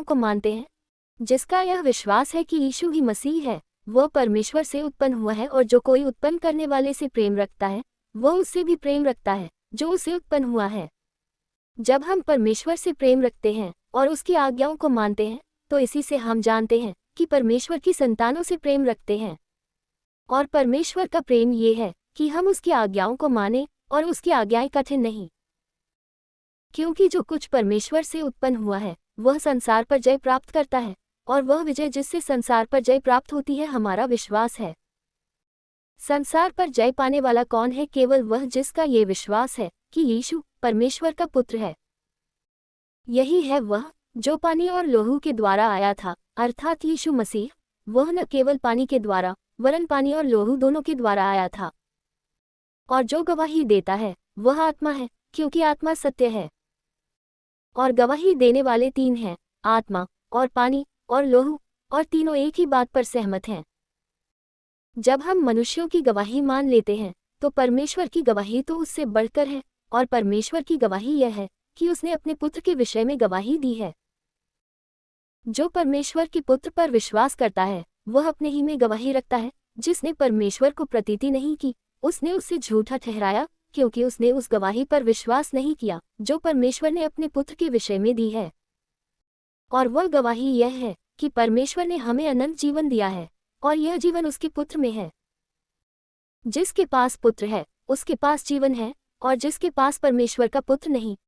आज्ञाओं को मानते हैं, जिसका यह विश्वास है कि यीशु ही मसीह है, वह परमेश्वर से उत्पन्न हुआ है, और जो कोई उत्पन्न करने वाले से प्रेम रखता है वह उससे भी प्रेम रखता है जो उससे उत्पन्न हुआ है। जब हम परमेश्वर से प्रेम रखते हैं और उसकी आज्ञाओं को मानते हैं, तो इसी से हम जानते हैं कि परमेश्वर की संतानों से प्रेम रखते हैं। और परमेश्वर का प्रेम ये है कि हम उसकी आज्ञाओं को मानें, और उसकी आज्ञाएं कठिन नहीं, क्योंकि जो कुछ परमेश्वर से उत्पन्न हुआ है वह संसार पर जय प्राप्त करता है, और वह विजय जिससे संसार पर जय प्राप्त होती है हमारा विश्वास है। संसार पर जय पाने वाला कौन है? केवल वह जिसका ये विश्वास है कि यीशु परमेश्वर का पुत्र है। यही है वह जो पानी और लहू के द्वारा आया था, अर्थात यीशु मसीह। वह न केवल पानी के द्वारा वरन पानी और लहू दोनों के द्वारा आया था। और जो गवाही देता है वह आत्मा है, क्योंकि आत्मा सत्य है। और गवाही देने वाले तीन हैं, आत्मा और पानी और लहू, और तीनों एक ही बात पर सहमत हैं। जब हम मनुष्यों की गवाही मान लेते हैं तो परमेश्वर की गवाही तो उससे बढ़कर है, और परमेश्वर की गवाही यह है कि उसने अपने पुत्र के विषय में गवाही दी है। जो परमेश्वर के पुत्र पर विश्वास करता है वह अपने ही में गवाही रखता है। जिसने परमेश्वर को प्रतीति नहीं की उसने उससे झूठा ठहराया, क्योंकि उसने उस गवाही पर विश्वास नहीं किया जो परमेश्वर ने अपने पुत्र के विषय में दी है। और वह गवाही यह है कि परमेश्वर ने हमें अनंत जीवन दिया है, और यह जीवन उसके पुत्र में है। जिसके पास पुत्र है उसके पास जीवन है, और जिसके पास परमेश्वर का पुत्र नहीं